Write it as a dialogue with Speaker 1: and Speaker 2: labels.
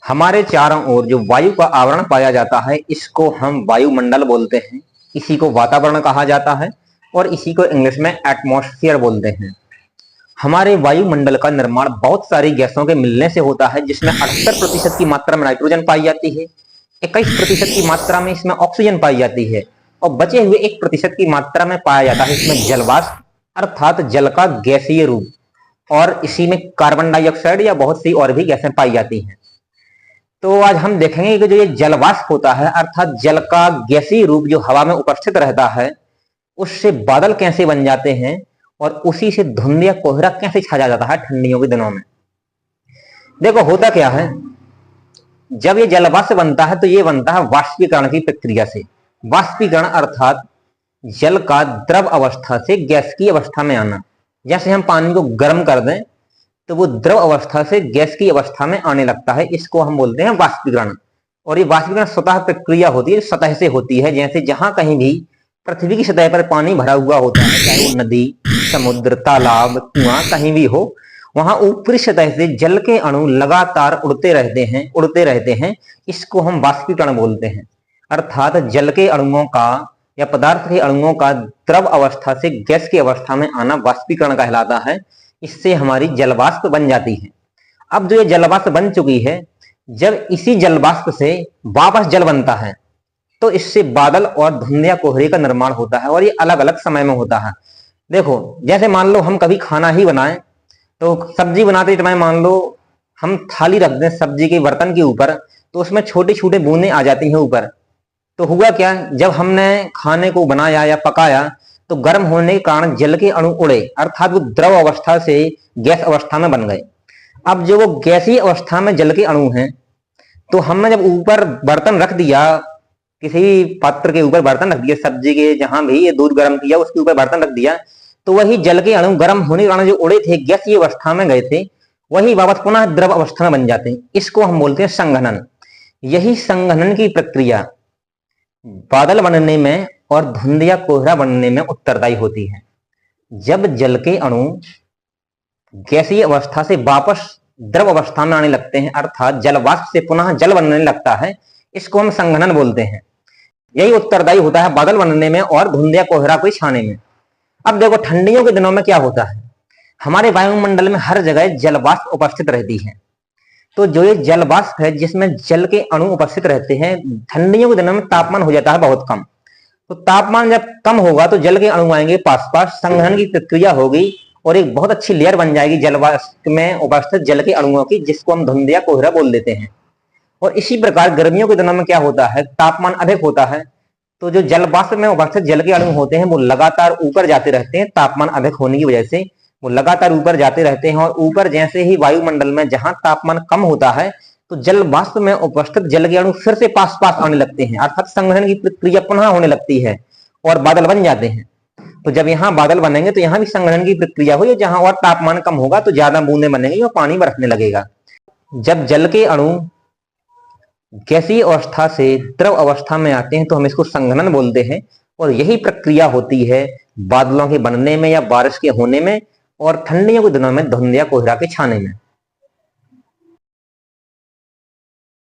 Speaker 1: हमारे चारों ओर जो वायु का आवरण पाया जाता है, इसको हम वायुमंडल बोलते हैं। इसी को वातावरण कहा जाता है और इसी को इंग्लिश में एटमॉस्फेयर बोलते हैं। हमारे वायुमंडल का निर्माण बहुत सारी गैसों के मिलने से होता है, जिसमें 78% की मात्रा में नाइट्रोजन पाई जाती है, 21% की मात्रा में इसमें ऑक्सीजन पाई जाती है और बचे हुए 1% की मात्रा में पाया जाता है इसमें जलवाष्प, अर्थात जल का गैसीय रूप, और इसी में कार्बन डाइऑक्साइड या बहुत सी और भी गैसें पाई जाती हैं। तो आज हम देखेंगे कि जो ये जलवाष्प होता है, अर्थात जल का गैसीय रूप जो हवा में उपस्थित रहता है, उससे बादल कैसे बन जाते हैं और उसी से धुंध या कोहरा कैसे छा जाता है ठंडियों के दिनों में। देखो होता क्या है, जब ये जलवाष्प बनता है तो ये बनता है वाष्पीकरण की प्रक्रिया से। वाष्पीकरण अर्थात जल का द्रव अवस्था से गैस की अवस्था में आना। जैसे हम पानी को गर्म कर दें तो वो द्रव अवस्था से गैस की अवस्था में आने लगता है, इसको हम बोलते हैं वाष्पीकरण। और ये वाष्पीकरण स्वतः प्रक्रिया होती है, सतह से होती है। जैसे जहां कहीं भी पृथ्वी की सतह पर पानी भरा हुआ होता है, चाहे वो नदी, समुद्र, तालाब, कुआं कहीं भी हो, वहां ऊपरी सतह से जल के अणु लगातार उड़ते रहते हैं। इसको हम वाष्पीकरण बोलते हैं। अर्थात जल के अणुओं का या पदार्थ के अणुओं का द्रव अवस्था से गैस की अवस्था में आना वाष्पीकरण कहलाता है। इससे हमारी जलवाष्प बन जाती है। अब जो ये जलवाष्प बन चुकी है, जब इसी जलवाष्प से वापस जल बनता है तो इससे बादल और धुंध या कोहरे का निर्माण होता है, और ये अलग अलग समय में होता है। देखो जैसे मान लो हम कभी खाना ही बनाएं, तो सब्जी बनाते समय मान लो हम थाली रख दें सब्जी के बर्तन के ऊपर, तो उसमें छोटे छोटे बूंदें आ जाती हैं ऊपर। तो हुआ क्या, जब हमने खाने को बनाया या पकाया तो गर्म होने के कारण जल के अणु उड़े, अर्थात वो द्रव अवस्था से गैस अवस्था में बन गए। अब जो वो गैसीय अवस्था में जल के अणु हैं, तो हमने जब ऊपर बर्तन रख दिया, किसी पात्र के ऊपर बर्तन रख दिया, सब्जी के जहां भी ये दूध गर्म किया उसके ऊपर बर्तन रख दिया, तो वही जल के अणु गर्म होने के कारण जो उड़े थे, गैसीय अवस्था में गए थे, वही वापस पुनः द्रव अवस्था में बन जाते हैं। इसको हम बोलते हैं संघनन। यही संघनन की प्रक्रिया बादल बनने में और धुंध या कोहरा बनने में उत्तरदायी होती है। जब जल के अणु गैसीय अवस्था से वापस द्रव अवस्था में आने लगते हैं, अर्थात जलवाष्प से पुनः जल बनने लगता है, इसको हम संघनन बोलते हैं। यही उत्तरदायी होता है बादल बनने में और धुंध या कोहरा को छाने में। अब देखो ठंडियों के दिनों में क्या होता है, हमारे वायुमंडल में हर जगह जलवाष्प उपस्थित रहती है। तो जो ये जलवाष्प है जिसमें जल के अणु उपस्थित रहते हैं, ठंडियों के दिनों में तापमान हो जाता है बहुत कम। तो तापमान जब कम होगा तो जल के अणु आएंगे पास पास, संघनन की प्रक्रिया होगी और एक बहुत अच्छी लेयर बन जाएगी जलवाष्प में उपस्थित जल के अणुओं की, जिसको हम धुंध या कोहरा बोल देते हैं। और इसी प्रकार गर्मियों के दिनों में क्या होता है, तापमान अधिक होता है, तो जो जलवाष्प में उपस्थित जल के अणु होते हैं वो लगातार ऊपर जाते रहते हैं। तापमान अधिक होने की वजह से वो लगातार ऊपर जाते रहते हैं, और ऊपर जैसे ही वायुमंडल में जहां तापमान कम होता है तो जल वाष्प में उपस्थित जल के अणु फिर से पास पास आने लगते हैं, अर्थात संघनन की प्रक्रिया पुनः होने लगती है और बादल बन जाते हैं। तो जब यहाँ बादल बनेंगे तो यहाँ भी संघनन की प्रक्रिया हुई, जहां और तापमान कम होगा तो ज्यादा बूंदे बनेंगी और पानी बरसने लगेगा। जब जल के अणु गैसीय अवस्था से द्रव अवस्था में आते हैं तो हम इसको संघनन बोलते हैं, और यही प्रक्रिया होती है बादलों के बनने में या बारिश के होने में और ठंडियों के दिनों में धुंध या कोहरा के छाने में।